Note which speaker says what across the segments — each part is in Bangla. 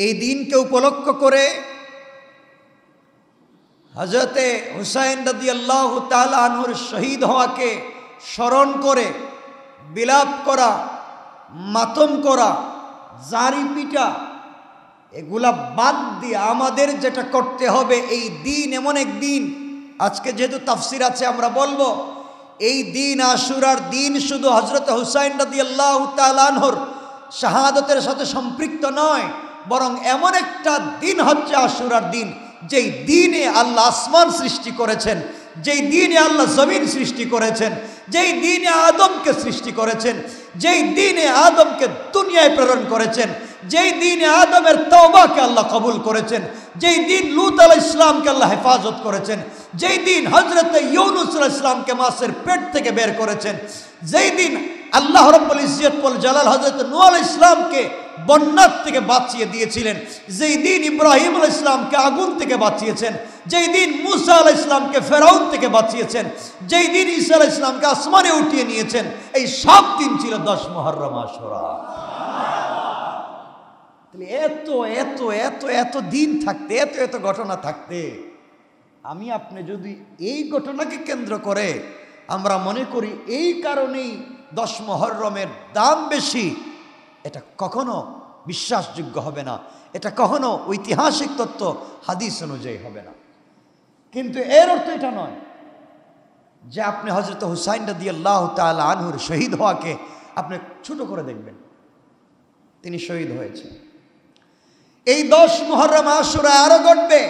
Speaker 1: এই দিনকে উপলক্ষ করে হযরতে হুসাইন রাদিয়াল্লাহু তাআলা আনহুর শহীদ হওয়াকে স্মরণ করে বিলাপ করা, মাতম করা, জারি পিটা এগুলা বাদ দিয়ে আমাদের যেটা করতে হবে, এই দিন এমন এক দিন, আজকে যেহেতু তাফসির আছে আমরা বলবো, এই দিন আশুরার দিন শুধু হযরত হুসাইন রাদিয়াল্লাহু তাআলা আনহুর শাহাদাতের সাথে সম্পৃক্ত নয়, বরং এমন একটা দিন হচ্ছে আশুরার দিন যেই দিনে আল্লাহ আসমান সৃষ্টি করেছেন, যেই দিনে আল্লাহ জমিন সৃষ্টি করেছেন, যেই দিনে আদমকে সৃষ্টি করেছেন, যেই দিনে আদমকে দুনিয়ায় প্রেরণ করেছেন, যেই দিনে আদমের তওবাকে আল্লাহ কবুল করেছেন, যেই দিন লূত আলাইহিস সালামকে আল্লাহ হেফাজত করেছেন, যেই দিন হযরতে ইউনূস আলাইহিস সালামকে মাছের পেট থেকে বের করেছেন, যেই দিন আল্লাহ রাব্বুল ইজ্জত ওয়াল জালাল হযরত নূহ আলাইহিস সালামকে বন্যার থেকে বাঁচিয়ে দিয়েছিলেন, যেই দিন ইব্রাহিম আলাইহিস সালামকে আগুন থেকে বাঁচিয়েছেন, যেই দিন মুসা আলাইহিস সালামকে ফেরাউন থেকে বাঁচিয়েছেন, যেই দিন ঈসা আলাইহিস সালামকে আসমানে উঠিয়ে নিয়েছেন, এই সব দিন ছিল 10 মুহররম আশুরা। তাহলে এত এত এত এত দিন থাকতে, এত এত ঘটনা থাকতে, আমি আপনি যদি এই ঘটনাকে কেন্দ্র করে আমরা মনে করি এই কারণেই 10 মুহররমের দাম বেশি, এটা কখনো বিশ্বাসযোগ্য হবে না, এটা কখনো ঐতিহাসিক তত্ত্ব হাদিস অনুযায়ী হবে না। কিন্তু এর অর্থ এটা নয় যে আপনি হযরত হুসাইন রাদিয়াল্লাহু তাআলা আনহুর শহীদ হওয়াকে আপনি ছোট করে দেখবেন। তিনি শহীদ হয়েছেন। এই 10 মুহররম আশুরা আরো ঘটবে।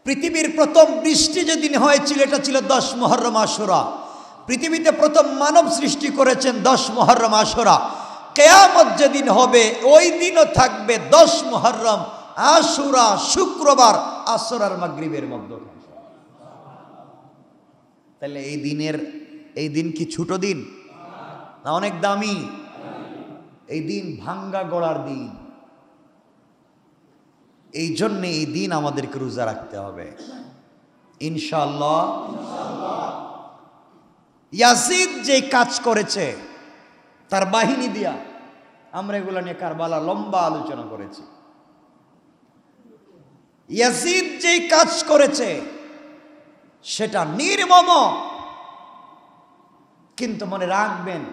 Speaker 1: পৃথিবীর প্রথম বৃষ্টি যেদিন হয়েছিল এটা ছিল 10 মুহররম আশুরা। পৃথিবীতে প্রথম মানব সৃষ্টি করেছেন 10 মুহররম আশুরা। কিয়ামত যেদিন হবে ওই দিনও থাকবে 10 মুহররম আশুরা, শুক্রবার আসর আর মাগরিবের মধ্যখানে। তাহলে এই দিন কি ছোট দিন না অনেক দামি? এই দিন ভাঙ্গা গড়ার দিন। এই জন্য এই দিন আমাদেরকে রোজা রাখতে হবে ইনশাআল্লাহ। ইয়াজিদ যে কাজ করেছে তার বাহিনী দিয়া, আমরা এগুলো নিয়ে কারবালা লম্বা আলোচনা করেছি। ইয়াজিদ যে কাজ করেছে সেটা নির্মম, কিন্তু মনে রাখবেন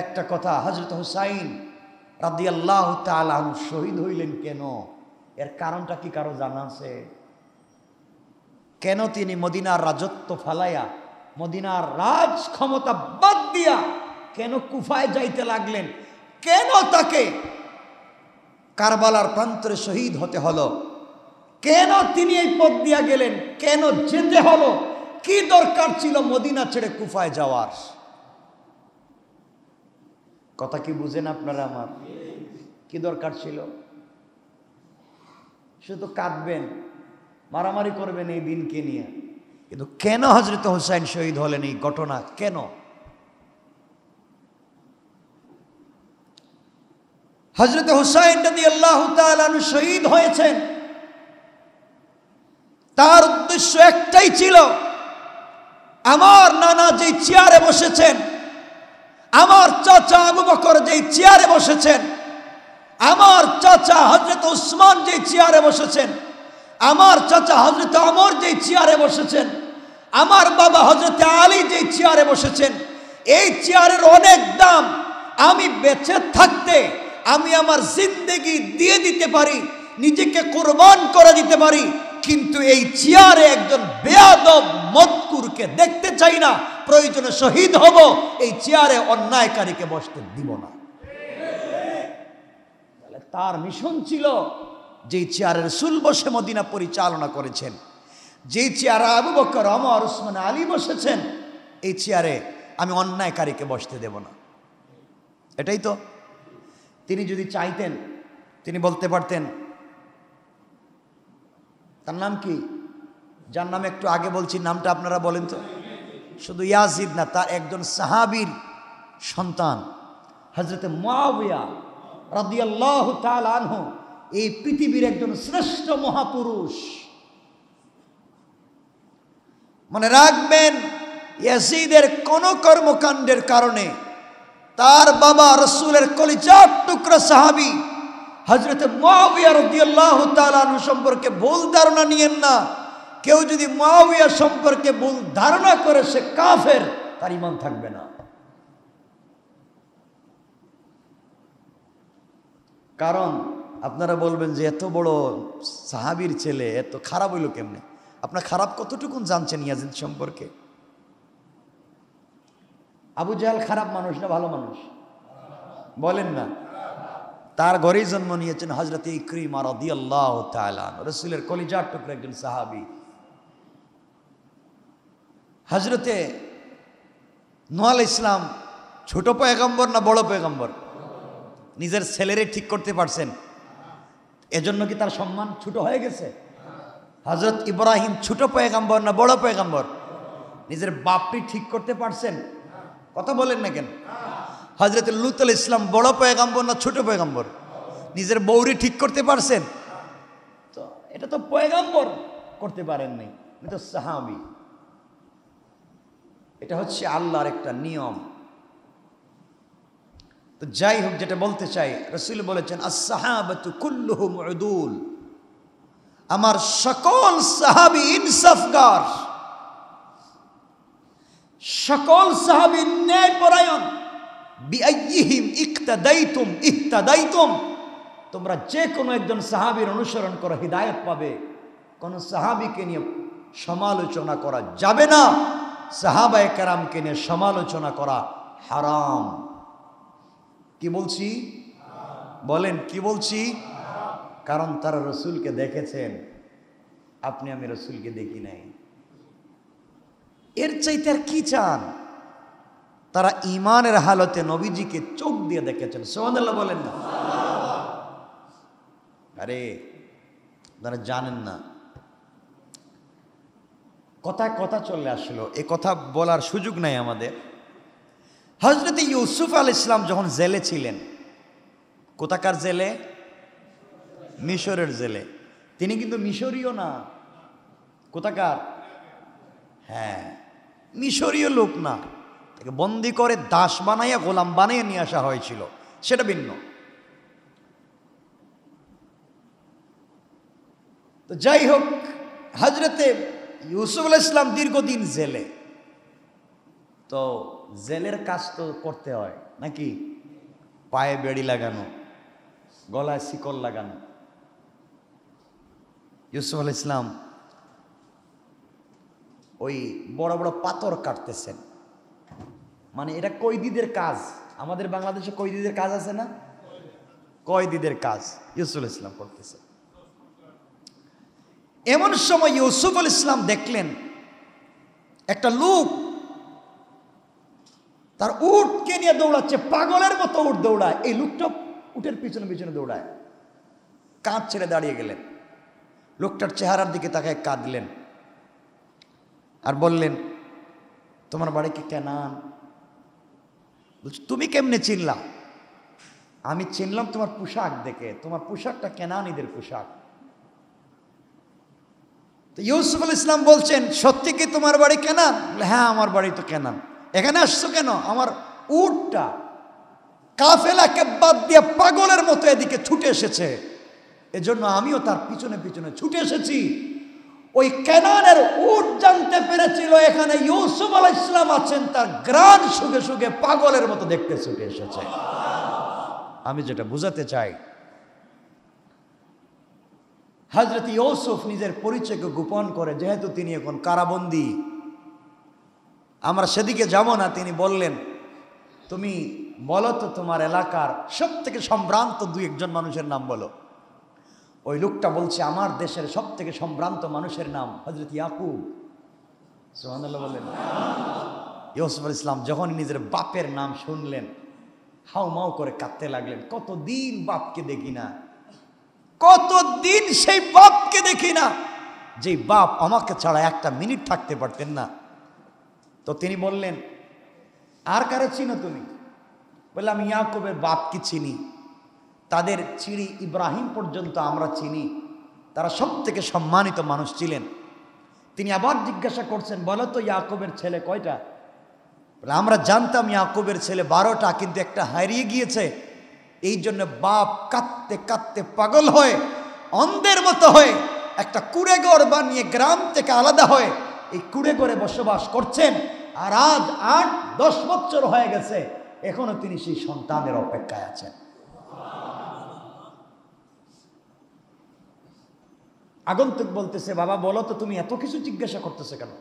Speaker 1: একটা কথা, হযরত হুসাইন রাদিয়াল্লাহু তাআলা আনহু শহীদ হইলেন কেন? এর কারণটা কি কারো জানা আছে? কেন তিনি মদিনার রাজত্ব ফালাইয়া, মদিনার রাজ ক্ষমতা বাদ দিয়া কেন কুফায় যাইতে লাগলেন? কেন তাকে কারবালার প্রান্তরে শহীদ হতে হলো? কেন তিনি এই পথ দিয়া গেলেন? কেন যেতে হলো? কি দরকার ছিল মদিনা ছেড়ে কুফায় যাওয়ার? কথা কি বুঝেন আপনারা আমার? কি দরকার ছিল? শুধু কাঁদবেন, মারামারি করবেন এই দিনকে নিয়ে, কিন্তু কেন হযরত হুসাইন শহীদ হলেন? এই ঘটনা কেন? হযরত হুসাইন রাদিয়াল্লাহু তাআলা আনহু শহীদ হয়েছেন, তার উদ্দেশ্য একটাই ছিল, আমার নানা যেই চেয়ারে বসেছেন, আমার চাচা আবু বকর যেই চেয়ারে বসেছেন, আমার চাচা হযরত উসমান যেই চেয়ারে বসেছেন, আমার চাচা হযরত ওমর যেই চেয়ারে বসেছেন, আমার বাবা হযরত আলী যেই চেয়ারে বসেছেন, এই চেয়ারের অনেক দাম। আমি বেঁচে থাকতে আমি আমার জিন্দেগি দিয়ে দিতে পারি, নিজেকে কুরবান করে দিতে পারি, কিন্তু এই চেয়ারে একজন বেয়াদব মদকুরকে দেখতে চাই না। প্রয়োজনে শহীদ হব, এই চেয়ারে অন্যায়কারীকে বসতে দিব না। তার মিশন ছিল, যেই চেয়ারে রাসূল বসে মদিনা পরিচালনা করেছেন, যেই চেয়ারে আবু বকর, ওমর, উসমান, আলী বসেছেন, এই চেয়ারে আমি অন্যায়কারীকে বসতে দেব না। এটাই তো। তিনি যদি চাইতেন তিনি বলতে পারতেন, তার নাম কি, যার নাম একটু আগে বলছি, নামটা আপনারা বলেন তো। শুধু ইয়াজিদ না, তার একজন সাহাবীর সন্তান হযরত মুআবিয়া রাদিয়াল্লাহু তাআলা আনহু, এই পৃথিবীর একজন শ্রেষ্ঠ মহাপুরুষ। মনে রাখবেন, ইয়াজিদের কোন কর্মকাণ্ডের কারণে তার বাবা রাসূলের কলিজার টুকরা সাহাবী হযরতে মুআবিয়া রাদিয়াল্লাহু তাআলা আনহু সম্পর্কে ভুল ধারণা নিয়েন না। কেউ যদি মুআবিয়া সম্পর্কে ভুল ধারণা করে সে কাফের, তার ঈমান থাকবে না। কারণ আপনারা বলবেন যে এত বড় সাহাবীর ছেলে এত খারাপ হইল কেমনে? আপনার খারাপ কতটুকুন জানছেন ইয়াজিদ সম্পর্কে? আবু জাহেল খারাপ মানুষ না ভালো মানুষ? বলেন না। তার ঘরেই জন্ম নিয়েছেন হযরত ইকরিমা রাদিয়াল্লাহু তাআলা আনহু, রাসূলের কলিজার টুকরা একজন সাহাবী। হযরতে নূহ আলাইহিস সালাম ছোট পয়গম্বর না বড় পয়গম্বর? নিজের ছেলেরে ঠিক করতে পারছেন, এজন্য কি তার সম্মান ছোট হয়ে গেছে? হযরত ইব্রাহিম ছোট পয়গম্বর না বড় পয়গম্বর? নিজের বাপটি ঠিক করতে পারছেন? কথা বলেন না কেন? হযরত লূত আলাইহিস সালাম বড় পয়গম্বর না ছোট পয়গম্বর? নিজের বউরি ঠিক করতে পারছেন? তো এটা তো পয়গম্বর করতে পারেন নাই, এটা তো সাহাবী। এটা হচ্ছে আল্লাহর একটা নিয়ম। তো যাই হোক, যেটা বলতে চাই, রাসূল বলেছেন আস-সাহাবাতু কুল্লুহুম উদুল, আমার সকল সাহাবী ইনসাফগার, সকল সাহাবী ন্যায়পরায়ণ। বিআইয়িহিম ইক্তাদাইতুম ইহতাদাইতুম, তোমরা যে কোনো একজন সাহাবীর অনুসরণ করো, হিদায়াত পাবে। কোন সাহাবীকে নিয়ে সমালোচনা করা যাবে না, সাহাবায়ে কেরামকে নিয়ে সমালোচনা করা হারাম। কি বলছি? বলেন কি বলছি? কারণ তারা রাসূলকে দেখেছেন, আপনি আমি রাসূলকে দেখি নাই। এর চাইতে আর কি চান? তারা ঈমানের হালতে নবীজিকে চোখ দিয়ে দেখেছেন। সুবহানাল্লাহ বলেন না? আরে আপনারা জানেন না, কথায় কথা চলে আসলো, এ কথা বলার সুযোগ নাই আমাদের। হযরত ইউসুফ আলাইহিস সালাম যখন জেলে ছিলেন, কোথাকার জেলে? মিশরের জেলে। তিনি কিন্তু মিশরীয় না। কোথাকার? হ্যাঁ, মিশরীয় লোক না। তাকে বন্দি করে দাস বানাইয়া, গোলাম বানাইয়া নিয়ে আসা হয়েছিল, সেটা ভিন্ন। তো যাই হোক, হযরতে ইউসুফ আলাইহিস সালাম দীর্ঘদিন জেলে। তো জেলের কাজ তো করতে হয় নাকি? পায়ে বেড়ি লাগানো, গলায় শিকল লাগানো। ইউসুফ আলাইহিস সালাম ওই বড় বড় পাথর কাটতেছেন, মানে এটা কয়েদিদের কাজ। আমাদের বাংলাদেশে কয়েদিদের কাজ আছে না? কয়েদিদের কাজ ইউসুফ আলাইহিস সালাম করতেছেন। এমন সময় ইউসুফ আলাইহিস সালাম দেখলেন একটা লোক তার উটকে নিয়ে দৌড়াচ্ছে, পাগলের মতো উট দৌড়ায়। এই লোকটা উটের পিছনে পিছনে দৌড়ায়। কাঁধ ছেড়ে দাঁড়িয়ে গেলেন, লোকটার চেহারার দিকে তাকায় কাঁদলেন আর বললেন, তোমার বাড়ি কি কেনান? বলছে, তুমি কেমনে চিনলা? আমি চিনলাম তোমার পোশাক দেখে, তোমার পোশাকটা কেনানীদের পোশাক। তো ইউসুফ আলাইহিস সালাম বলছেন, সত্যি কি তোমার বাড়ি কেনান? হ্যাঁ, আমার বাড়ি তো কেনান। এখানে আসছো কেন? আমার উটটা কাফেলাকে বাদ দিয়ে পাগলের মতো এদিকে ছুটে এসেছে, এজন্য আমিও তার পিছনে পিছনে ছুটে এসেছি। ওই কেনানের উট জানতে পেরেছিল এখানে ইউসুফ আলাইহিস সালাম আছেন, তার গ্রাণ শুগে শুগে পাগলের মতো দেখতে ছুটে এসেছে। আমি যেটা বুঝাতে চাই, হযরত ইউসুফ নিজের পরিচয়কে গোপন করে, যেহেতু তিনি এখন কারাবন্দী, আমরা সেদিকে যাব না। তিনি বললেন, তুমি বলো তো তোমার এলাকার সব থেকে সম্ভ্রান্ত দুই একজন মানুষের নাম বলো। ওই লোকটা বলছে, আমার দেশের সব থেকে সম্ভ্রান্ত মানুষের নাম হযরত ইয়াকুব। সুবহানাল্লাহ বলেন। ইউসুফ আলাইহিস সালাম যখন নিজের বাপের নাম শুনলেন, হাউমাউ করে কাঁদতে লাগলেন। কতদিন বাপকে দেখি না, কতদিন সেই বাপকে দেখি না, যেই বাপ আমাকে ছাড়া একটা মিনিট থাকতে পারতেন না। তো তিনি বললেন, আর কারে চিনো তুমি? বললাম, আমি ইয়াকুবের বাপকে চিনি, তাদের চিড়ি ইব্রাহিম পর্যন্ত আমরা চিনি, তারা সব থেকে সম্মানিত মানুষ ছিলেন। তিনি আবার জিজ্ঞাসা করছেন, বলো তো ইয়াকুবের ছেলে কয়টা? বলে, আমরা জানতাম ইয়াকুবের ছেলে 12টা, কিন্তু একটা হারিয়ে গিয়েছে। এই জন্য বাপ কাঁদতে কাঁদতে পাগল হয়ে অন্ধের মতো হয়ে একটা কুড়েঘর বানিয়ে গ্রাম থেকে আলাদা হয়ে এই কুড়েঘরে বসবাস করছেন। আর আজ 8-10 বছর হয়ে গেছে, এখনো তিনি সেই সন্তানের অপেক্ষায় আছেন। আগন্তুক বলতেছে, বাবা বলো তো তুমি এত কিছু জিজ্ঞাসা করতেছে কেন?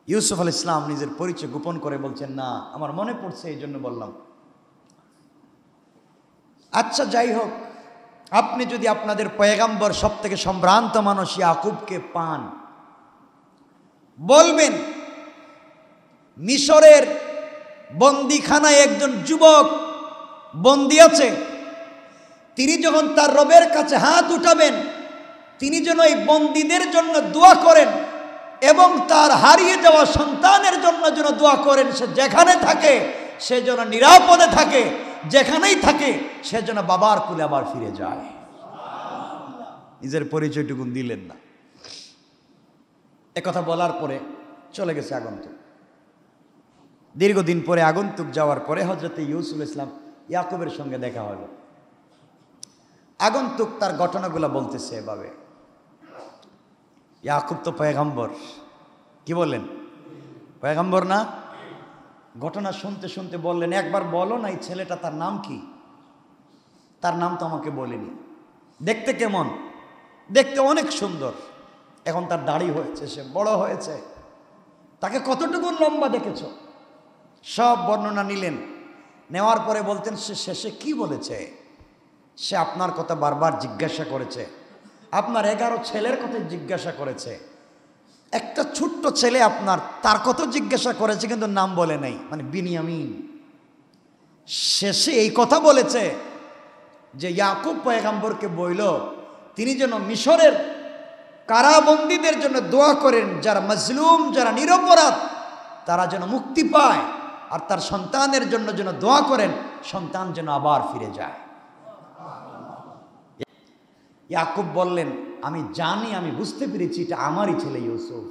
Speaker 1: ইউসুফ আলাইহিস সালাম নিজের পরিচয় গোপন করে বলছেন, না আমার মনে পড়ছে এই জন্য বললাম। আচ্ছা যাই হোক, আপনি যদি আপনাদের পয়গাম্বর সব থেকে সম্ভ্রান্ত মানুষ ইয়াকুবকে পান, বলবেন মিশরের বন্দিখানায় একজন যুবক বন্দি আছে, তিনি যখন তার রবের কাছে হাত উঠাবেন, তিনি যেন এই বন্দীদের জন্য দোয়া করেন এবং তার হারিয়ে যাওয়া সন্তানের জন্য যেন দোয়া করেন। সে যেখানে থাকে সে যেন নিরাপদে থাকে, যেখানেই থাকে সে যেন বাবার কুলে আবার ফিরে যায়। নিজের পরিচয়টুকু দিলেন না। একথা বলার পরে চলে গেছে আগন্তুক। দীর্ঘদিন পরে আগন্তুক যাওয়ার পরে হযরত ইউসুফ ইসলাম ইয়াকুবের সঙ্গে দেখা হলো। আগন্তুক তার ঘটনাগুলো বলতেছে এভাবে, ইয়াকুব তো পয়গম্বর, কি বললেন পয়গম্বর না? ঘটনা শুনতে শুনতে বললেন, একবার বলো না এই ছেলেটা তার নাম কি? তার নাম তো আমাকে বলেনি। দেখতে কেমন? দেখতে অনেক সুন্দর। এখন তার দাড়ি হয়েছে, সে বড় হয়েছে। তাকে কতটুকু লম্বা দেখেছ? সব বর্ণনা নিলেন। নেওয়ার পরে বলতেন, সে শেষে কি বলেছে? সে আপনার কথা বারবার জিজ্ঞাসা করেছে, আপনার 11 ছেলের কথা জিজ্ঞাসা করেছে, একটা ছোট্ট ছেলে আপনার, তার কথা জিজ্ঞাসা করেছে কিন্তু নাম বলে নাই, মানে বিনিয়ামিন। শেষে এই কথা বলেছে যে ইয়াকুব পয়গম্বরকে বইল তিনি যেন মিশরের কারাবন্দীদের জন্য দোয়া করেন, যারা মজলুম, যারা নিরপরাধ, তারা যেন মুক্তি পায়, আর তার সন্তানের জন্য যেন দোয়া করেন, সন্তান যেন আবার ফিরে যায়। ইয়াকুব বললেন, আমি জানি, আমি বুঝতে পেরেছি এটা আমারই ছেলে ইউসুফ।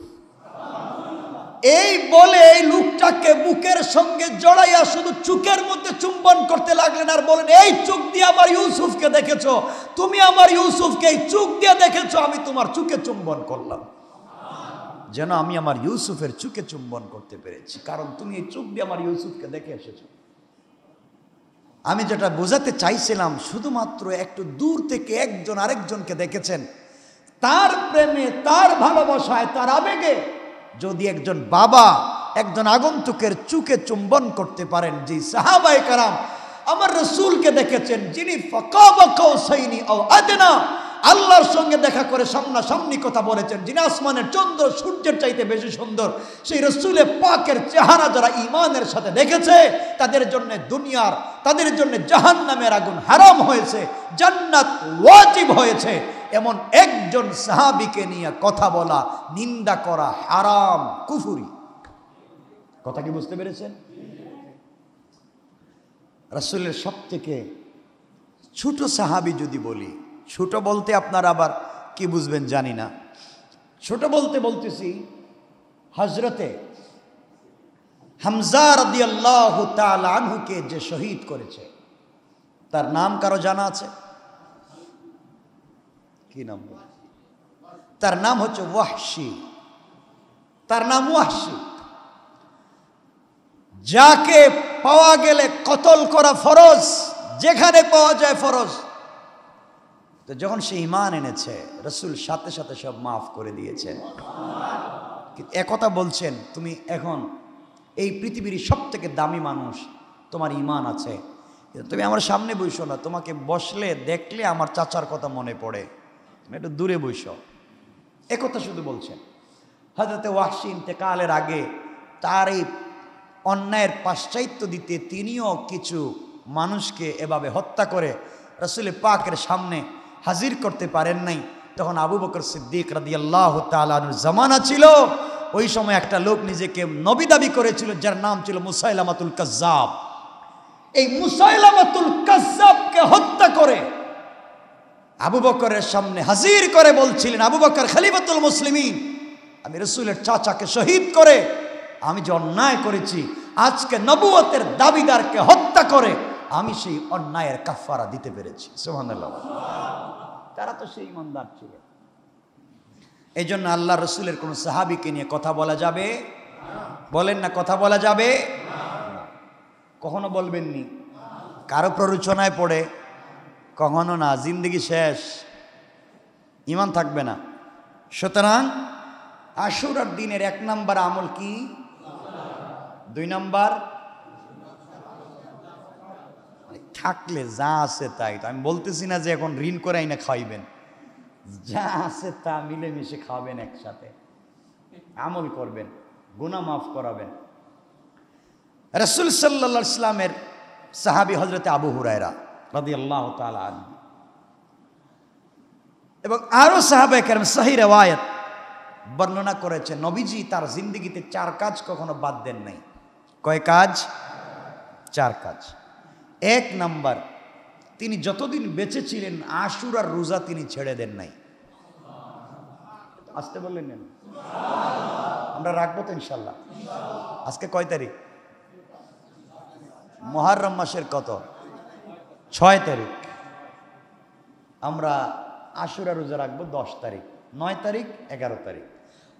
Speaker 1: এই বলে এই লোকটাকে বুকের সঙ্গে জড়াইয়া শুধু চোখের মধ্যে চুম্বন করতে লাগলেন আর বলেন, এই চোখ দিয়ে আমার ইউসুফকে দেখেছো, তুমি আমার ইউসুফকে এই চোখ দিয়ে দেখেছো, আমি তোমার চোখে চুম্বন করলাম, যেন আমি আমার ইউসুফের চোখে চুম্বন করতে পেরেছি, কারণ তুমি এই চোখ দিয়ে আমার ইউসুফকে দেখে এসেছো। আমি যেটা বোঝাতে চাইছিলাম, শুধুমাত্র একটু দূর থেকে একজন আরেকজনকে দেখেছেন, তার প্রেমে, তার ভালোবাসায়, তার আবেগে যদি একজন বাবা একজন আগন্তুকের চোখে চুম্বন করতে পারেন, যে সাহাবায়ে কেরাম আমার রাসূলকে দেখেছেন, যিনি ফাকাবা কাউসাইনি আও আদনা, আল্লাহর সঙ্গে দেখা করে সামনাসামনি কথা বলেছেন, যিনি আসমানের চন্দ্র সূর্যের চাইতে বেশি সুন্দর, সেই রাসূলে পাকের চেহারা যারা ঈমানের সাথে দেখেছে, তাদের জন্য দুনিয়ার, তাদের জন্য জাহান্নামের আগুন হারাম হয়েছে, জান্নাত ওয়াজিব হয়েছে। এমন একজন সাহাবীকে নিয়ে কথা বলা, নিন্দা করা হারাম, কুফরি। কথা কি বুঝতে পেরেছেন? রাসূলের সবথেকে ছোট সাহাবী যদি বলি, ছোট বলতে আপনারা আবার কি বুঝবেন জানি না, ছোট বলতে বলতেছি হযরতে হামজা রাদিয়াল্লাহু তাআলা আনহুকে যে শহীদ করেছে, তার নাম কারো জানা আছে? কি নাম? তার নাম হচ্ছে ওয়াহশী। তার নাম ওয়াহশী, যাকে পাওয়া গেলে কতল করা ফরজ, যেখানে পাওয়া যায় ফরজ। তো যখন সে ঈমান এনেছে, রাসূল সাথে সাথে সব মাফ করে দিয়েছেন। একথা বলছেন, তুমি এখন এই পৃথিবীর সবথেকে দামি মানুষ, তোমার ঈমান আছে, তুমি আমার সামনে বসো না, তোমাকে বসলে দেখলে আমার চাচার কথা মনে পড়ে, তুমি একটু দূরে বসো, একথা শুধু বলছেন। হযরতে ওয়াহশী ইন্তেকালের আগে তার এই অন্যায়ের পাশ্চাত্য দিতে তিনিও কিছু মানুষকে এভাবে হত্যা করে রাসূল পাকের সামনে হাজির করতে পারেন নাই। তখন আবু বকর সিদ্দিক রাদিয়াল্লাহু তাআলা আনহুর জামানা ছিল। ওই সময় একটা লোক নিজেকে নবী দাবি করেছিল, যার নাম ছিল মুসাইলামাতুল কাজ্জাব। এই মুসাইলামাতুল কাজ্জাবকে হত্যা করে আবু বকরের সামনে হাজির করে বলছিলেন, আবু বকর খলিফাতুল মুসলিমিন, আমি রাসূলের চাচাকে শহীদ করে আমি যে অন্যায় করেছি, আজকে নবুয়তের দাবিদারকে হত্যা করে আমি সেই অন্যায়ের কাফারা দিতে পেরেছি। সুবহানাল্লাহ। তারা তো সেই ইমানদার ছিল। এই জন্য আল্লাহ রসুলের কোন সাহাবীকে নিয়ে কথা বলা যাবে? বলেন না, কথা বলা যাবে? কখনো বলবেননি। কারো প্ররোচনায় পড়ে কখনো না। জিন্দগি শেষ, ঈমান থাকবে না। সুতরাং আশুরার দিনের 1 নাম্বার আমল কি? 2 নাম্বার থাকলে যা আছে তাই। তো আমি বলতেছি না যে এখন ঋণ করে আইনা খাইবেন, যা আছে তা মিলেমিশে খাবেন, একসাথে আমল করবেন, গুনাহ মাফ করাবেন। রাসূল সাল্লাল্লাহু আলাইহি ওয়াসাল্লামের সাহাবী হযরত আবু হুরায়রা রাদিয়াল্লাহু তাআলা আনহু এবং আরো সাহাবায়ে কেরাম সহিহ riwayat বর্ণনা করেছেন, নবীজি তার জিন্দেগিতে 4 কাজ কখনো বাদ দেন নাই। কয় কাজ? 4 কাজ। 1 নাম্বার, তিনি যতদিন বেঁচে ছিলেন আশুরার রোজা তিনি ছেড়ে দেন নাই। আসতে বললেন না? আমরা রাখবো তো ইনশাল্লাহ। আজকে কয় তারিখ? মুহররম মাসের কত? 6 তারিখ। আমরা আশুরা রোজা রাখবো 10 তারিখ, 9 তারিখ, 11 তারিখ,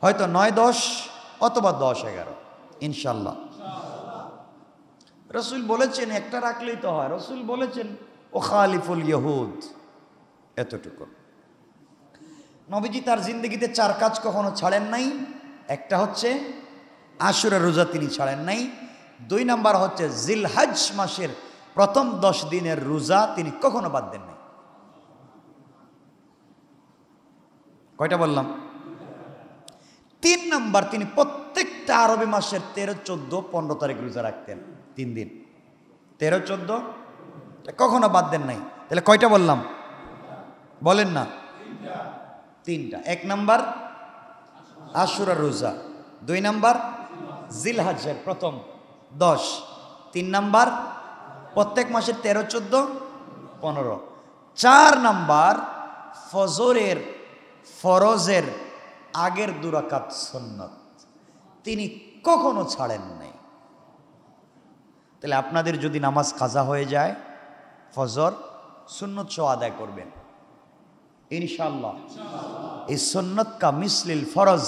Speaker 1: হয়তো 9-10 অথবা 10-11 ইনশাল্লাহ। রসুল বলেছেন একটা রাখলেই তো হয়। রসুল বলেছেন ও খালিফুল ইহুদ, এতটুকু। নবীজি তার জিন্দগিতে 4 কাজ কখনো ছাড়েন নাই। একটা হচ্ছে আশুরা রোজা তিনি ছাড়েন নাই। 2 নাম্বার হচ্ছে জিলহজ মাসের প্রথম 10 দিনের রোজা তিনি কখনো বাদ দেন নাই। কয়টা বললাম? 3 নাম্বার, তিনি প্রত্যেকটা আরবি মাসের 13, 14, 15 তারিখ রোজা রাখতেন। 3 দিন, 13, 14 কখনো বাদ দেন নাই। তাহলে কয়টা বললাম? বলেন না। 3টা। 1 নাম্বার আশুরা রোজা, 2 নাম্বার জিলহজের প্রথম 10, 3 নাম্বার প্রত্যেক মাসের 13, 14, 15, 4 নাম্বার ফজরের ফরজের আগের 2 রাকাত সুন্নাত তিনি কখনো ছাড়েন নাই। তাহলে আপনাদের যদি নামাজ কাজা হয়ে যায়, ফজর সুন্নত সহ আদায় করবেন ইনশাআল্লাহ। এই সুন্নত কা মিসলিল ফরজ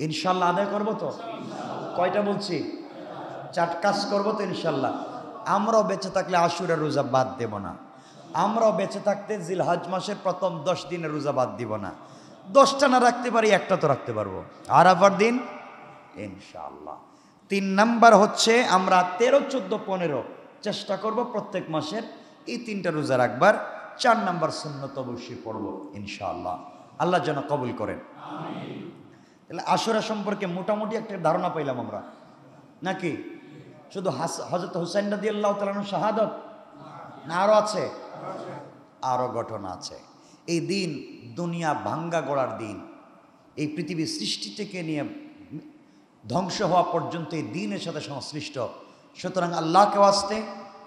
Speaker 1: ইনশাআল্লাহ আদায় করব তো। কয়টা বলছি? 4 কাজ করব তো ইনশাআল্লাহ। আমরাও বেঁচে থাকলে আশুরা রোজা বাদ দেব না। আমরাও বেঁচে থাকতে জিলহজ মাসের প্রথম 10 দিনের রোজা বাদ দিব না। 10টা না রাখতে পারি, একটা তো রাখতে পারবো আরাফার দিন ইনশাআল্লাহ। 3 নাম্বার হচ্ছে আমরা 13, 14, 15 চেষ্টা করব প্রত্যেক মাসের এই 3টা রোজা রাখবার। 4 নাম্বার সুন্নত অবশ্যই পড়ব ইনশাআল্লাহ। আল্লাহ যেন কবুল করেন। তাহলে আশুরা সম্পর্কে মোটামুটি একটা ধারণা পাইলাম আমরা, নাকি? শুধু হযরত হুসাইন রাদিয়াল্লাহু তাআলা আনহু শাহাদাত না আরো আছে? আরো ঘটনা আছে। এই দিন দুনিয়া ভাঙ্গা গড়ার দিন। এই পৃথিবীর সৃষ্টি থেকে নিয়ে ধ্বংস হওয়া পর্যন্ত এই দিনের সাথে সংশ্লিষ্ট। সুতরাং আল্লাহকে ওয়াস্তে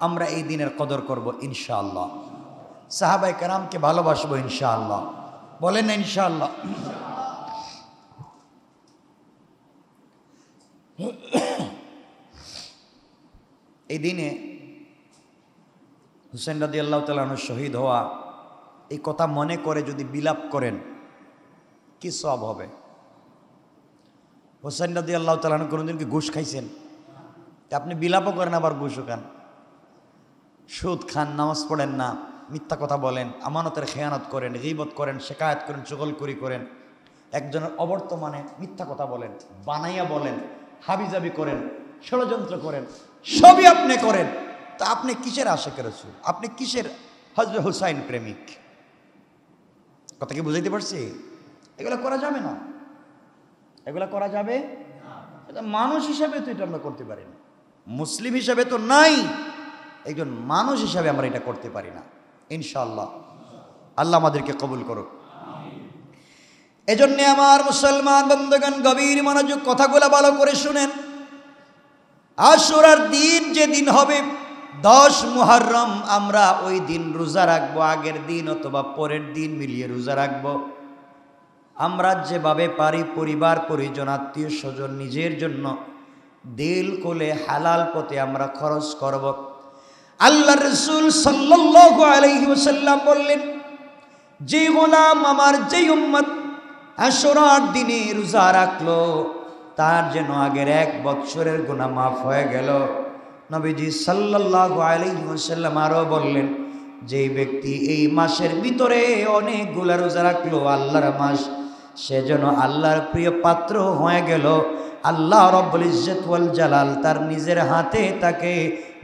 Speaker 1: আমরা এই দিনের কদর করব ইনশাআল্লাহ। সাহাবায়ে কেরামকে ভালোবাসবো ইনশাআল্লাহ। বলেন না ইনশাআল্লাহ? এই দিনে হুসাইন রাদিয়াল্লাহু তাআলা আনহু শহীদ হওয়া, এই কথা মনে করে যদি বিলাপ করেন কি সওয়াব হবে? হুসাইন রাদিয়াল্লাহু তাআলা আনহু কোনোদিন কি ঘুষ খাইছেন? আপনি বিলাপও করেন আবার ঘুষও খান, সুদ খান, নামাজ পড়েন না, মিথ্যা কথা বলেন, আমানতের খেয়ানত করেন, গীবত করেন, শিকায়াত করেন, চুগলখড়ি করেন, একজনের অবর্তমানে মিথ্যা কথা বলেন, বানাইয়া বলেন, হাবিজাবি করেন, ষড়যন্ত্র করেন, সবই আপনি করেন। তা আপনি কিসের আশিক রাসূল? আপনি কিসের হযরত হুসাইন প্রেমিক? কথা কি বুঝাইতে পারছি? এগুলো করা যাবে না, এগুলো করা যাবে না। মানুষ হিসাবে তো এটা আমরা করতে পারি না, মুসলিম হিসাবে তো নাই, একজন মানুষ হিসাবে আমরা এটা করতে পারি না ইনশাআল্লাহ। আল্লাহ আমাদেরকে কবুল করুক। এজন্য আমার মুসলমান বন্ধুগণ, গভীর মনোযোগ কথাগুলো ভালো করে শুনেন। আশুরার দিন যে দিন হবে 10 মুহররম, আমরা ওই দিন রোজা রাখবো। আগের দিন অথবা পরের দিন মিলিয়ে রোজা রাখবো। আমরা যেভাবে পারি পরিবার পরিজন আত্মীয় স্বজন নিজের জন্য দিল কোলে হালাল পথে আমরা খরচ করব। আল্লাহ রাসূল সাল্লাল্লাহু আলাইহি ওয়াসাল্লাম বললেন, যে গোলাম আমার যে উম্মত আশুরার দিনে রোজা রাখলো তার যেন আগের 1 বছরের গুনাহ মাফ হয়ে গেল। নবীজি সাল্লাল্লাহু আলাইহি ওয়াসাল্লাম আরো বললেন, যে ব্যক্তি এই মাসের ভিতরে অনেকগুলা রোজা রাখলো, আল্লাহর মাস, সে যেন আল্লাহর প্রিয় পাত্র হয়ে গেল। আল্লাহ রাব্বুল ইজ্জত ওয়াল জালাল তার নিজের হাতে তাকে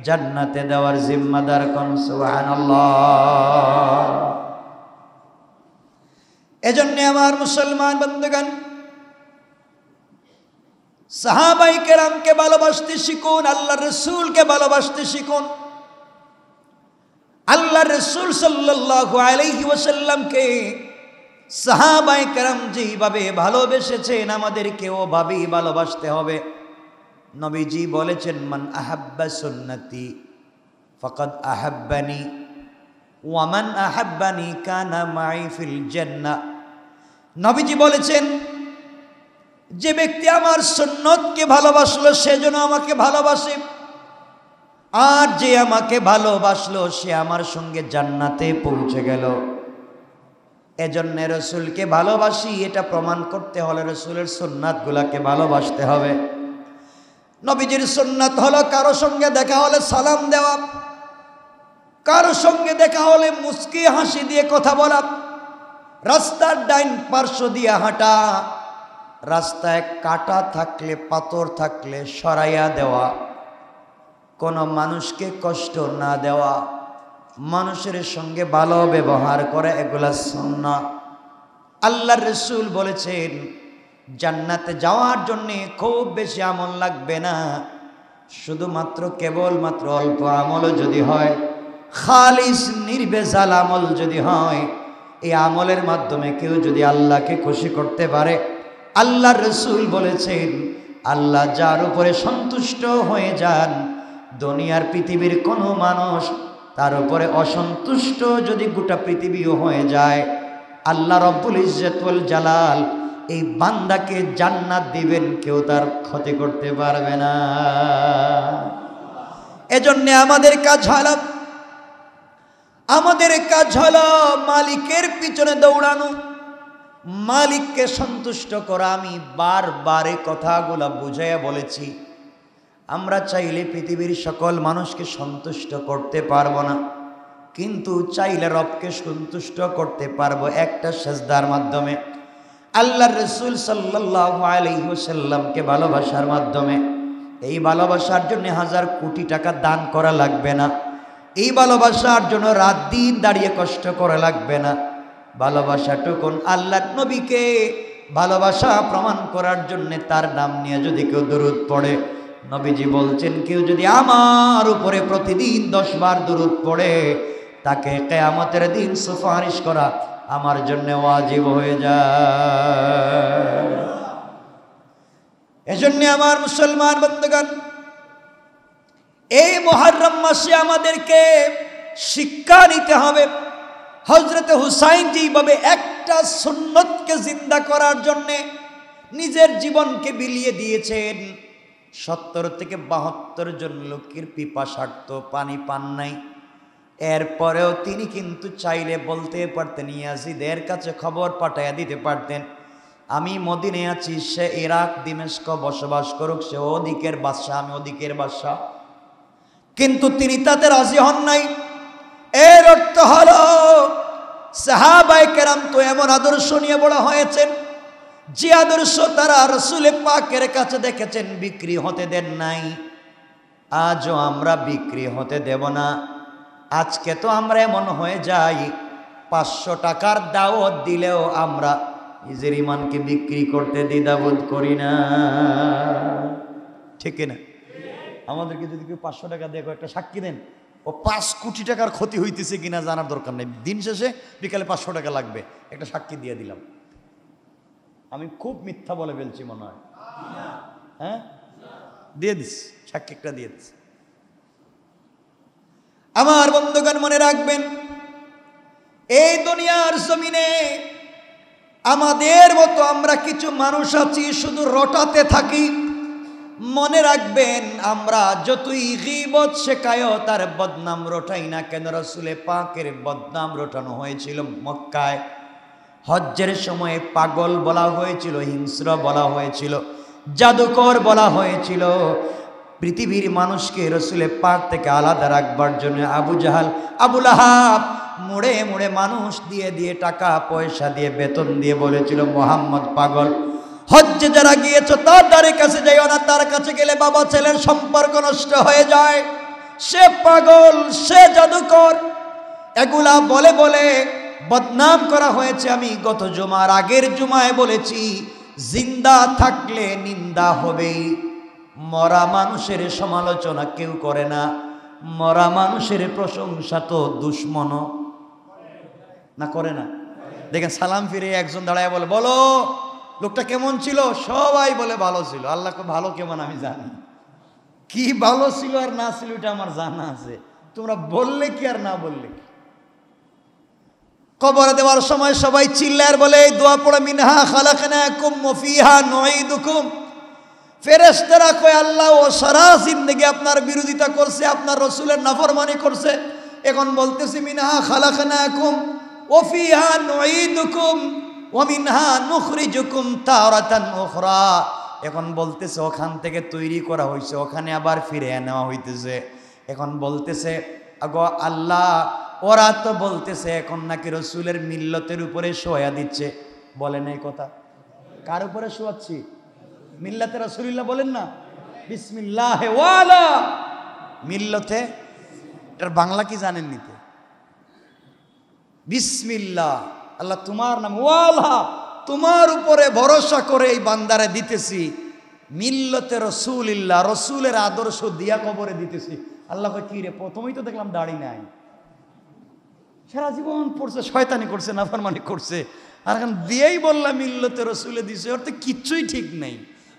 Speaker 1: জান্নাতে দেওয়ার জিম্মাদার কোন। সুবহানাল্লাহ। এজন্য আমার মুসলমান বন্ধুগণ, সাহাবায়ে কেরামকে ভালোবাসতে শিখুন, আল্লাহর রাসূলকে ভালোবাসতে শিখুন। আল্লাহর রাসূল সাল্লাল্লাহু আলাইহি ওয়াসাল্লামকে সাহাবায়ে কেরাম যেভাবে ভালোবেসেছেন আমাদেরকেও ওভাবেই ভালোবাসতে হবে। নবীজি বলেছেন, মান আহাব্বা সুন্নতি ফাকাদ আহাব্বানি ওয়া মান আহাব্বানি কানা মাই ফিল জান্নাহ। নবীজি বলেছেন, যে ব্যক্তি আমার সুন্নতকে ভালোবাসলো সে যেন আমাকে ভালোবাসে, আর যে আমাকে ভালোবাসলো সে আমার সঙ্গে জান্নাতে পৌঁছে গেল। এজন্য রাসূলকে ভালোবাসি, এটা প্রমাণ করতে হলে রাসূলের সুন্নাতগুলোকে ভালোবাসতে হবে। নবীজির সুন্নাত হলো কারো সঙ্গে দেখা হলে সালাম দেওয়া, কারো সঙ্গে দেখা হলে মুস্কি হাসি দিয়ে কথা বলা, রাস্তার ডাইন পার্শ্ব দিয়ে হাঁটা, রাস্তায় কাটা থাকলে পাথর থাকলে সরাইয়া দেওয়া, কোনো মানুষকে কষ্ট না দেওয়া, মানুষের সঙ্গে ভালো ব্যবহার করে, এগুলা সুন্নাত। আল্লাহর রাসূল বলেছেন, জান্নাতে যাওয়ার জন্য খুব বেশি আমল লাগবে না, শুধুমাত্র কেবলমাত্র অল্প আমল যদি হয়, খালিস নির্ভেজাল আমল যদি হয়, এই আমলের মাধ্যমে কেউ যদি আল্লাহকে খুশি করতে পারে, আল্লাহর রাসূল বলেছেন, আল্লাহ যার উপরে সন্তুষ্ট হয়ে যান, দুনিয়ার পৃথিবীর কোনো মানুষ তার উপরে অসন্তুষ্ট যদি গোটা পৃথিবীও হয়ে যায়, আল্লাহ রাব্বুল ইজ্জত ওয়াল জালাল এই বান্দাকে জান্নাত দিবেন, কেউ তার ক্ষতি করতে পারবে না। এজন্য আমাদের কাজ হলো মালিকের পিছনে দৌড়ানো, মালিককে সন্তুষ্ট করা। আমি বারবার এই কথাগুলো বুঝাইয়া বলেছি, আমরা চাইলে পৃথিবীর সকল মানুষকে সন্তুষ্ট করতে পারবো না, কিন্তু চাইলে রবকে সন্তুষ্ট করতে পারবো একটা সিজদার মাধ্যমে, আল্লাহর রাসূল সাল্লাল্লাহু আলাইহি ওয়াসাল্লামকে ভালোবাসার মাধ্যমে। এই ভালোবাসার জন্য 1000 কোটি টাকা দান করা লাগবে না, এই ভালোবাসার জন্য রাত দিন দাঁড়িয়ে কষ্ট করা লাগবে না। ভালোবাসাটুকুন আল্লাহর নবীকে ভালোবাসা প্রমাণ করার জন্য তার নাম নিয়ে যদি কেউ দরুদ পড়ে, নবীজি বলছেন, কেউ যদি আমার উপরে প্রতিদিন 10 বার দরুদ পড়ে, তাকে কিয়ামতের দিন সুপারিশ করা আমার জন্য ওয়াজিব হয়ে যায়। এজন্য আমার মুসলমান বন্ধুগণ, এই মুহররম মাসে আমাদেরকে শিক্ষা নিতে হবে। হযরত হুসাইন যেভাবে একটা সুন্নতকে জিন্দা করার জন্য নিজের জীবনকে বিলিয়ে দিয়েছেন, 70 থেকে 72 জন লোকের পিপাসার্ত, পানি পান নাই, এরপরেও তিনি কিন্তু চাইলে বলতে পারতেন, ইয়াজিদের কাছে খবর পাঠাইয়া দিতে পারতেন, আমি মদিনায় আছি, সে ইরাক দিমেস্ক বসবাস করুক, সে ওদিকের বাদশা, আমি ওদিকের বাদশা, কিন্তু তিনি তাতে রাজি হন নাই। এর অর্থ হলো সাহাবায়ে কেরাম তো এমন আদর্শ নিয়ে বড় হয়েছেন, যে আদর্শ তারা রাসূল পাকের কাছে দেখেছেন, বিক্রি হতে দেন নাই। আজও আমরা বিক্রি হতে দেব না। আজকে তো আমরা এমন হয়ে যাই, 500 টাকার দাওয়াত দিলেও আমরা নিজের ইমানকে বিক্রি করতে দ্বিধাবোধ করি না, ঠিক না? আমাদেরকে যদি কেউ 500 টাকা দিয়ে একটা সাক্ষী দেন, ও 5 কোটি টাকার ক্ষতি হইতেছে কিনা জানার দরকার নেই, দিন শেষে বিকালে 500 টাকা লাগবে, একটা সাক্ষী দিয়ে দিলাম। আমি খুব মিথ্যা বলে ফেলছি মনে হয়, হ্যাঁ? দিয়ে দিস, সাক্ষী একটা দিয়ে দিস। আমার বন্ধুগণ মনে রাখবেন, এই দুনিয়ার জমিনে আমাদের মতো আমরা কিছু মানুষ আছি, শুধু রটাতে থাকি, মনে রাখবেন, আমরা যতই গীবত শেখায়ত আর বদনাম রটাই না কেন, রাসূলে পাকের বদনাম রটানো হয়েছিল মক্কায়। হজ্জের সময় পাগল বলা হয়েছিল, হিংস্র বলা হয়েছিল, জাদুকর বলা হয়েছিল। পৃথিবীর মানুষকে রাসূলে পাক থেকে আলাদা রাখবার জন্য আবু জাহাল, আবু লাহাব মুড়ে মুড়ে মানুষ দিয়ে দিয়ে টাকা পয়সা দিয়ে বেতন দিয়ে বলেছিল মুহাম্মদ পাগল। হজ্জে যারা গিয়েছো তার কাছে যাইও না, তার কাছে গেলে বাবা ছেলের সম্পর্ক নষ্ট হয়ে যায়, সে পাগল, সে জাদুকর। এগুলা বলে বলে বদনাম করা হয়েছে। আমি গত জুমার আগের জুমায় বলেছি, জিন্দা থাকলে নিন্দা হবেই। মরা মানুষের সমালোচনা কেউ করে না, মরা মানুষের প্রশংসা তো দুশ্মনও না করে না। দেখেন সালাম ফিরে একজন দাঁড়ায় বলে, বলো লোকটা কেমন ছিল? সবাই বলে ভালো ছিল। আল্লাহকে ভালো কেমন আমি জানি, কি ভালো ছিল আর না ছিল এটা আমার জানা আছে, তোমরা বললে কি আর না বললে কি। কবরে দেওয়ার সময় সবাই চিল্লার বলে দোয়া পড়ে, মিনহা খালাকনাকুম ওয়া ফিহা নুঈদুকুম। ফেরেশতারা কয় আল্লাহ ও সারা জিন্দেগি আপনার বিরোধিতা করছে, আপনার রাসূলের নাফরমানি করছে, এখন বলতেছি মিনহা খালাকনাকুম ওয়া ফিহা নুঈদুকুম ওয়া মিনহা নুখরিজুকুম তারাতান উখরা। এখন বলতেছে ওখান থেকে তৈরি করা হয়েছে, ওখানে আবার ফিরে নেওয়া হইতেছে। এখন বলতেছে আগো আল্লাহ, ওরা তো বলতেছে এখন নাকি রাসূলের মিল্লতের উপরে শোয়া দিচ্ছে। বলেন এই কথা? কার উপরে শোয়াচ্ছি? মিল্লাতে রাসূলুল্লাহ বলেন না, বিসমিল্লাহ ওয়ালা মিল্লতে। এটার বাংলা কি জানেন নিতে? বিসমিল্লাহ, আল্লাহ তোমার নাম, ওয়ালা তোমার উপরে ভরসা করে এই বান্দারে দিতেছি, মিল্লতে রাসূলুল্লাহ, রাসূলের আদর্শ দিয়া কবরে দিতেছি। আল্লাহ কয় কি রে, প্রথমেই তো দেখলাম দাড়ি নাই, সারা জীবন পড়ছে, শয়তানি করছে, নাফরমানি করছে, আর এখন দিয়েই বললাম মিল্লতে রাসূলে দিছে, ওর তো কিচ্ছুই ঠিক নেই।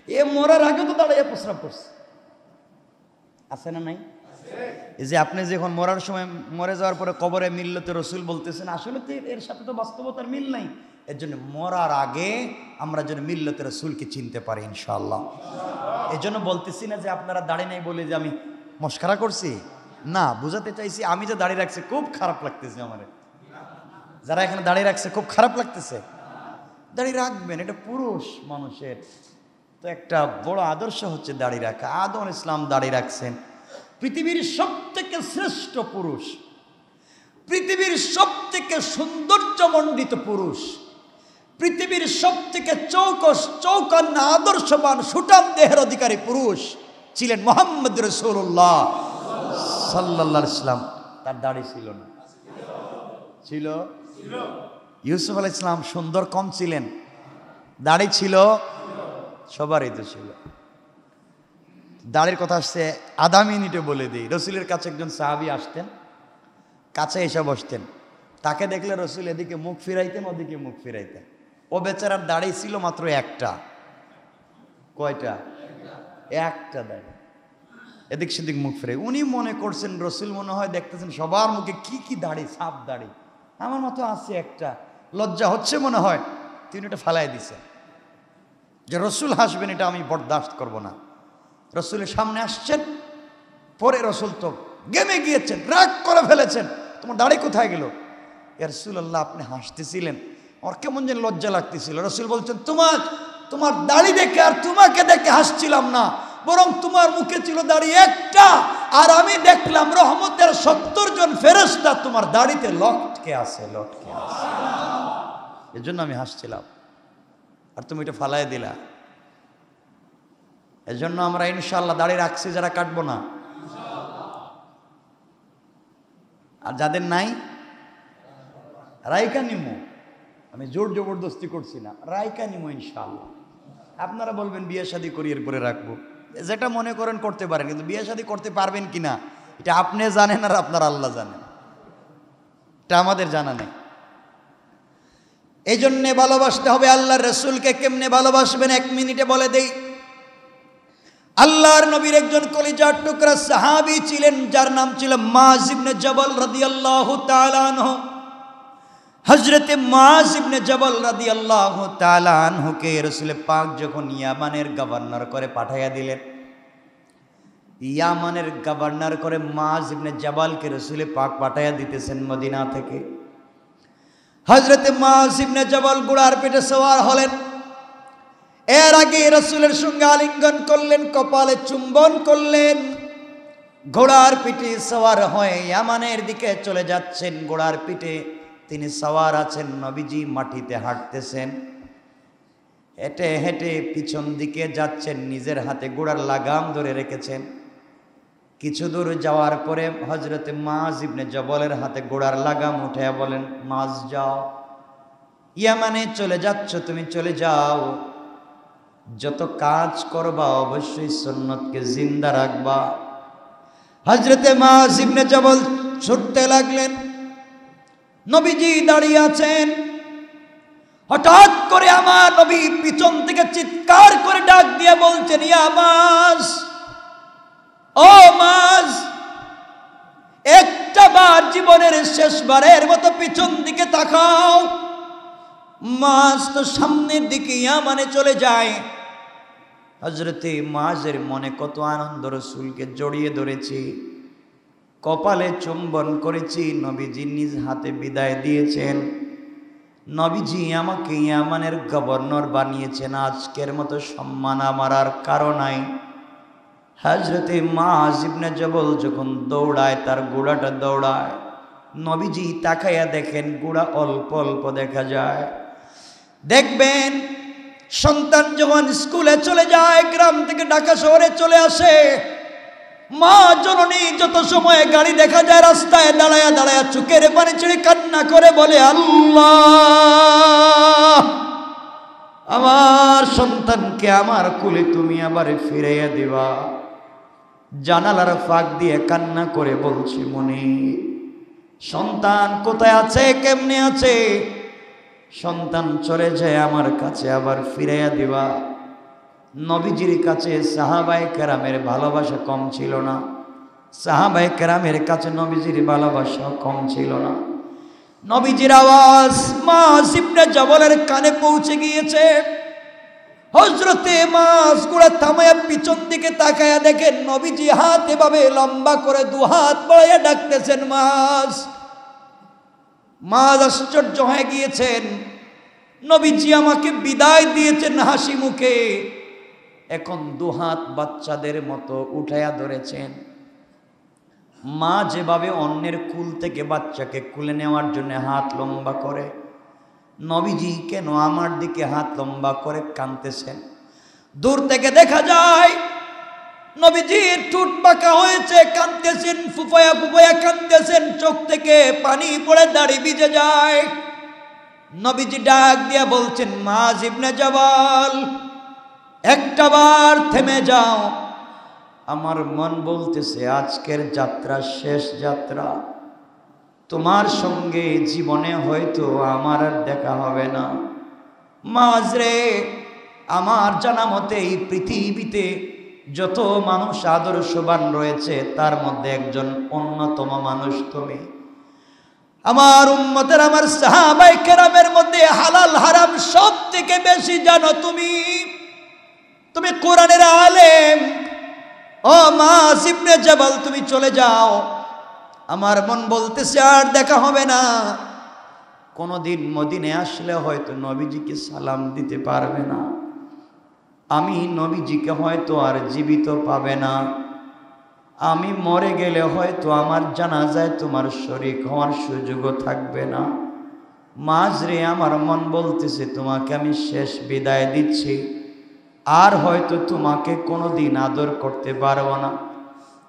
Speaker 1: এ মরার আগে তো দাঁড়িয়ে প্রস্রাব করছে, আছে না নাই? এই যে আপনি যখন মরার সময়, মরে যাওয়ার পরে কবরে মিল্লতে রাসূল বলতেছেন, আসলে তো এর সাথে তো বাস্তবতার মিল নাই। এর জন্য মরার আগে আমরা যেন মিল্লতে রাসূলকে চিনতে পারি ইনশাআল্লাহ। এই জন্য বলতেছি না যে আপনারা দাড়ি নাই বলে যে আমি মস্করা করছি, না, বুঝাতে চাইছি আমি যে দাড়ি রাখছি খুব খারাপ লাগতেছে আমার, যারা এখানে দাঁড়িয়ে রাখছে খুব খারাপ লাগতেছে। দাঁড়িয়ে রাখবেন, এটা পুরুষ মানুষের তো একটা বড় আদর্শ হচ্ছে দাড়ি রাখা। আদম ইসলাম দাড়ি রাখছেন, পৃথিবীর সবথেকে শ্রেষ্ঠ পুরুষ, পৃথিবীর সবথেকে সৌন্দর্যমণ্ডিত পুরুষ, পৃথিবীর সবথেকে চৌকান্না আদর্শবান সুঠাম দেহের অধিকারী পুরুষ ছিলেন মুহাম্মদ রাসূলুল্লাহ সাল্লাল্লাহু আলাইহি ওয়াসাল্লাম। তার দাড়ি ছিল না? ছিল। ইউসুফ আলাইহিস সালাম সুন্দর কম ছিলেন? দাড়ি ছিল? সবারই তো ছিল। দাড়ির কথা আসছে, আধা মিনিটে বলে দিই। রসুলের কাছে একজন সাহাবী আসতেন, কাছে এসে বসতেন, তাকে দেখলে রসুল এদিকে মুখ ফিরাইতেন, ওদিকে মুখ ফিরাইতেন। ও বেচারার দাড়ি ছিল মাত্র একটা। কয়টা? একটা দাড়ি, এদিক সেদিক মুখ ফিরে। উনি মনে করছেন রসুল মনে হয় দেখতেছেন সবার মুখে কি কি দাড়ি, সাপ দাড়ি, আমার মতো আছে একটা, লজ্জা হচ্ছে মনে হয়, তিনি এটা ফালাই দিছে যে রসুল হাসবেন, এটা আমি বরদাস্ত করব না। রসুলের সামনে আসছেন, পরে রসুল তো গেমে গিয়েছেন, রাগ করে ফেলেছেন, তোমার দাড়ি কোথায় গেল? ইয়া রাসূলুল্লাহ, আপনি হাসতেছিলেন, আমার কেমন যেন লজ্জা লাগতেছিল। রসুল বলছেন, তোমার দাড়ি দেখে আর তোমাকে দেখে হাসছিলাম না, বরং তোমার মুখে ছিল দাড়ি একটা, আর আমি দেখলাম রহমতের 70 জন ফেরেশতা তোমার দাড়িতে লটকে আছে। এজন্য আমি হাসছিলাম, আর তুমি এটা ফালাই দিলা। এজন্য আমরা ইনশাআল্লাহ দাড়ি রাখছি, যারা কাটবো না, আর যাদের নাই রাইকা নিমু। আমি জোর জবরদস্তি করছি না, রাইকা নিমু ইনশাআল্লাহ। আপনারা বলবেন বিয়ে শাদী করি এরপরে রাখবো, যেটা মনে করেন করতে পারেন, কিন্তু বিয়ে শাদী করতে পারবেন কিনা এটা আপনি জানেন আর আপনার আল্লাহ জানেন, এটা আমাদের জানা নেই। এই জন্যে ভালোবাসতে হবে আল্লাহর রাসূলকে। কেমনে ভালোবাসবেন 1 মিনিটে বলে দেই। আল্লাহর নবীর একজন কলিজার টুকরা সাহাবী ছিলেন, যার নাম ছিল মুআয ইবনে জাবাল রাদিয়াল্লাহু তাআলা আনহু। হযরতে মুআয ইবনে জাবাল রাদিয়াল্লাহু তাআলা আনহুকে রাসূল পাক যখন ইয়ামানের গভর্নর করে পাঠাইয়া দিলেন, ইয়ামানের গভর্নর করে মুআজ ইবনে জাবালকে রাসূল পাক পাঠায়া দিতেছেন মদিনা থেকে। হযরতে মুআজ ইবনে জাবাল ঘোড়ার পিঠে সওয়ার হলেন। এর আগে রাসূলের সঙ্গে আলিঙ্গন করলেন, কপালে চুম্বন করলেন। ঘোড়ার পিঠে সওয়ার হয়ে ইয়ামানের দিকে চলে যাচ্ছেন। ঘোড়ার পিঠে তিনি সওয়ার আছেন, নবীজি মাটিতে হাঁটতেছেন। হেঁটে হেঁটে পিছন দিকে যাচ্ছেন, নিজের হাতে ঘোড়ার লাগাম ধরে রেখেছেন। কিছু দূর যাওয়ার পরে হযরতে মুআজ ইবনে জাবালের হাতে ঘোড়ার লাগাম উঠায়া বলেন, মুআজ যাও, ইয়ামানে চলে যাচ্ছ, তুমি চলে যাও। যত কাজ করবা অবশ্যই সুন্নতকে জিন্দা রাখবা। হযরতে মুআজ ইবনে জাবাল ছুটতে লাগলেন। নবীজি দাঁড়িয়ে আছেন। হঠাৎ করে আমার নবী পিছন থেকে চিৎকার করে ডাক দিয়ে বলছেন, ইয়া মুআজ, ও মুআজ, একটা বার জীবনের শেষবারের মতো পিছন দিকে তাকাও। মুআজ তো সামনের দিকে ইয়ামানে চলে যায়। হযরতে মুআজের মনে কত আনন্দ, রাসূলকে জড়িয়ে ধরেছি, কপালে চুম্বন করেছি, নবীজি নিজ হাতে বিদায় দিয়েছেন। নবীজি আমাকে ইয়ামানের গভর্নর বানিয়েছেন, আজকের মতো সম্মান আমার আর কারো নাই। হযরতে মুআজ ইবনে জাবাল যখন দৌড়ায়, তার ঘোড়াটা দৌড়ায়, নবীজি তাকাইয়া দেখেন ঘোড়া অল্প অল্প দেখা যায়। দেখবেন সন্তান যখন স্কুলে চলে যায়, গ্রাম থেকে ঢাকা শহরে চলে আসে, মা জননী যত সময় গাড়ি দেখা যায় রাস্তায় দাঁড়ায়া দাঁড়ায়া চোখের পানি ছেড়ে কান্না করে বলে, আল্লাহ, আমার সন্তানকে আমার কোলে তুমি আবার ফিরাইয়া দিবা। জানালার ফাঁক দিয়ে কান্না করে বলছি, মনে সন্তান কোথায় আছে, কেমনে আছে, সন্তান চলে যায় আমার কাছে আবার ফিরাইয়া দিবা। নবীজির কাছে সাহাবায়ে কেরামের ভালোবাসা কম ছিল না, সাহাবায়ে কেরামের কাছে নবীজির ভালোবাসা কম ছিল না। নবীজির আওয়াজ মুআজ ইবনে জাবালের কানে পৌঁছে গিয়েছে। হযরতে মুআজ ঘোড়া থামায়া পিছন দিকে তাকায়া দেখেন নবীজি হাত এভাবে লম্বা করে দু হাত বাড়াইয়া ডাকতেছেন, মুআজ। মুআজ আশ্চর্য হয়ে গিয়েছেন, নবীজি আমাকে বিদায় দিয়েছেন হাসি মুখে, এখন দুহাত বাচ্চাদের মতো উঠায়া ধরেছেন। মা যেভাবে অন্যের কুল থেকে বাচ্চাকে কুলে নেওয়ার জন্য হাত লম্বা করে, নবীজি কেন আমার দিকে হাত লম্বা করে কাঁদতেছেন? দূর থেকে দেখা যায় নবীজির ঠোঁট বাঁকা হয়েছে, কাঁদতেছেন, ফুফায়া ফুফায়া কাঁদতেছেন, চোখ থেকে পানি পড়ে দাড়ি ভিজে যায়। নবীজি ডাক দিয়া বলছেন, মুআজ ইবনে জাবাল, একটা বার থেমে যাও। আমার মন বলতেছে আজকের যাত্রা শেষ যাত্রা, তোমার সঙ্গে জীবনে হয়তো আমার আর দেখা হবে না। মুআজ রে, আমার জানা মতে এই পৃথিবীতে যত মানুষ আদর্শবান রয়েছে তার মধ্যে একজন অন্যতম মানুষ তুমি। আমার উম্মতের, আমার সাহাবায়ে কেরামের মধ্যে হালাল হারাম সব থেকে বেশি জানো তুমি। তুমি কোরআনের আলেম। ও মুআজ ইবনে জাবাল, তুমি চলে যাও। আমার মন বলতেছে আর দেখা হবে না। কোনদিন মদিনায় আসলে হয়তো নবীজিকে সালাম দিতে পারবে না, আমি নবীজিকে হয়তো আর জীবিত পাবে না, আমি মরে গেলে হয়তো আমার জানাজায় তোমার শরীক হওয়ার সুযোগও থাকবে না। মুআজ রে, আমার মন বলতেছে তোমাকে আমি শেষ বিদায় দিচ্ছি, আর হয়তো তোমাকে কোনোদিন আদর করতে পারবো না,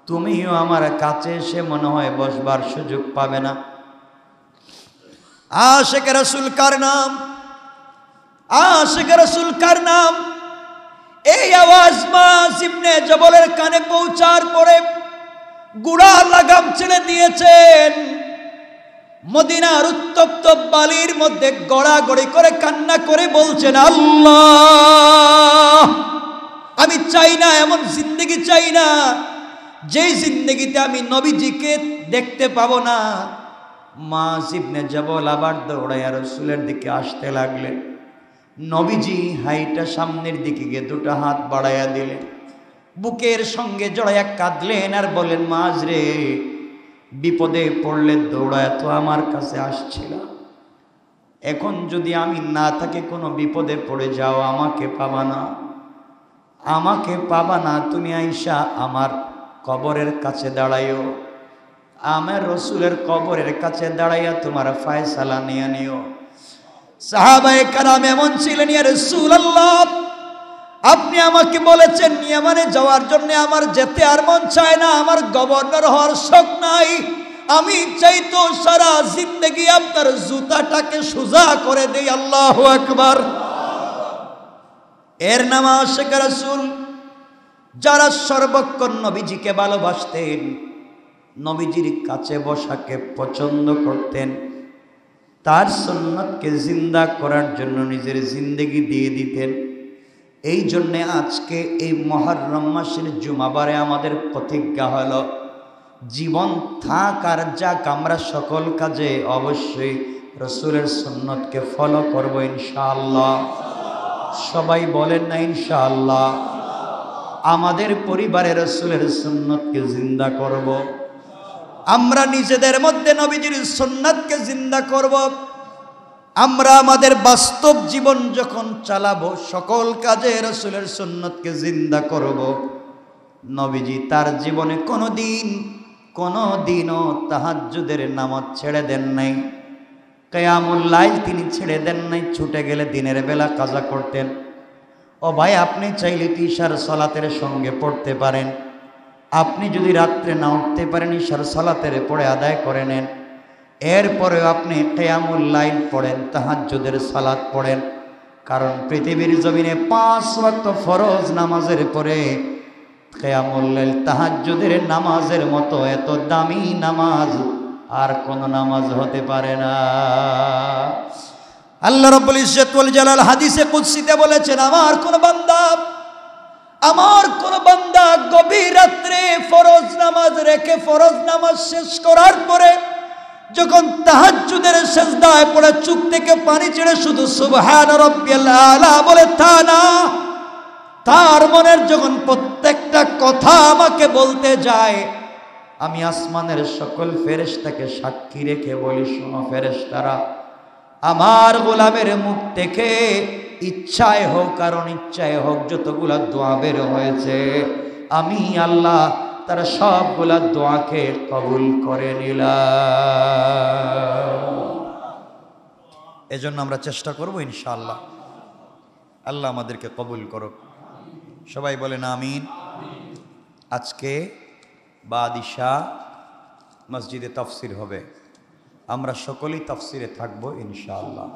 Speaker 1: তুমিও আমার কাছে এসে মনে হয় বসবার সুযোগ পাবে না। আশিক রাসূল কার নাম, আশিক রাসূল কার নাম? এই আওয়াজ মুআজ ইবনে জাবালের কানে পৌঁছার পরে গুড়া লাগাম ছেড়ে দিয়েছেন। মদিনার উত্তপ্ত বালির মধ্যে গড়াগড়ি করে কান্না করে বলছেন, আল্লাহ, আমি চাই না এমন জিন্দেগি, চাই না যেই জিন্দেগিতে আমি নবীজিকে দেখতে পাবো না। মুআজ ইবনে জাবাল আবার দৌড়াইয়া রাসূলের দিকে আসতে লাগলেন। নবীজি হাইটা সামনের দিকে গিয়ে দুটো হাত বাড়াইয়া দিলেন। বুকের সঙ্গে জড়াইয়া কাঁদলেন আর বলেন, মাঝ রে, বিপদে পড়লে দৌড়ায় তো আমার কাছে আসছিল, এখন যদি আমি না থাকি কোনো বিপদে পড়ে যাও, আমাকে পাবা না, আমাকে পাবা না। তুমি আইসা আমার কবরের কাছে দাঁড়াইও, আমার রসুলের কবরের কাছে দাঁড়াইয়া তোমার ফায়সালা নিয়ে নিও। সাহাবায়ে কেরাম এমন ছিলেন, ইয়া রাসূলুল্লাহ, আপনি আমাকে বলেছেন ইয়ামানে যাওয়ার জন্য, আমার যেতে আর মন চায় না, আমার গভর্নর হওয়ার শখ নাই, আমি চাই তো সারা জিন্দেগি আপনার জুতাটাকে সোজা করে দেই। আল্লাহু আকবার। এর নাম আশিক রাসূল, যারা সর্বক্ষণ নবীজিকে ভালোবাসতেন, নবীজির কাছে বসাকে পছন্দ করতেন, তার সুন্নতকে জিন্দা করার জন্য নিজের জিন্দেগি দিয়ে দিতেন। এই জন্যে আজকে এই মুহররম মাসের জুমাবারে আমাদের প্রতিজ্ঞা হলো, জীবন থাক আর যাক, আমরা সকল কাজে অবশ্যই রসুলের সুন্নতকে ফলো করব ইনশাআল্লাহ। সবাই বলেন না ইনশাআল্লাহ। আমাদের পরিবারে রসুলের সুন্নতকে জিন্দা করব, আমরা নিজেদের মধ্যে নবীজির সুন্নাতকে জিন্দা করব। আমরা আমাদের বাস্তব জীবন যখন চালাবো, সকল কাজে রাসূলের সুন্নতকে জিন্দা করব। নবীজি তার জীবনে কোনোদিনও তাহাজ্জুদের নামাজ ছেড়ে দেন নাই, কিয়ামুল লাইল তিনি ছেড়ে দেন নাই, ছুটে গেলে দিনের বেলা কাজা করতেন। ও ভাই, আপনি চাইলে ইশার সালাতের সঙ্গে পড়তে পারেন, আপনি যদি রাত্রে না উঠতে পারেন ইশার সালাতের পড়ে আদায় করে নেন, এরপরেও আপনি কিয়ামুল লাইল পড়েন, তাহাজ্জুদের সালাত পড়েন। কারণ পৃথিবীর জমিনে 5 ওয়াক্ত ফরজ নামাজের পরে কিয়ামুল লাইল তাহাজ্জুদের নামাজের মতো এত দামি নামাজ আর কোন নামাজ হতে পারে না। আল্লাহ রাব্বুল ইজ্জত ওয়াল জালাল হাদিসে কুদসিতে বলেছেন, আমার কোন বান্দা গভীর রাত্রে ফরজ নামাজ রেখে ফরজ নামাজ শেষ করার পরে যখন তাহাজ্জুদের সিজদায় পড়ে চোখ থেকে পানি ছেড়ে শুধু সুবহান রাব্বিয়াল আলা বলে, তা না, তার মনের যখন প্রত্যেকটা কথা আমাকে বলতে যায়, আমি আসমানের সকল ফেরেশতাকে সাক্ষী রেখে বলি, শোনো ফেরেশতারা, আমার গোলামের মুখ থেকে ইচ্ছায় হোক আর অনিচ্ছায় হোক যতগুলা দোয়া বের হয়েছে, আমি আল্লাহ তারা সবগুলা দোয়াকে কবুল করে নিলাম। এজন্য আমরা চেষ্টা করব ইনশাআল্লাহ, আল্লাহ আমাদেরকে কবুল করুক। সবাই বলেন আমিন। আজকে বাদিশা মসজিদে তাফসির হবে, আমরা সকলেই তাফসিরে থাকবো ইনশাআল্লাহ।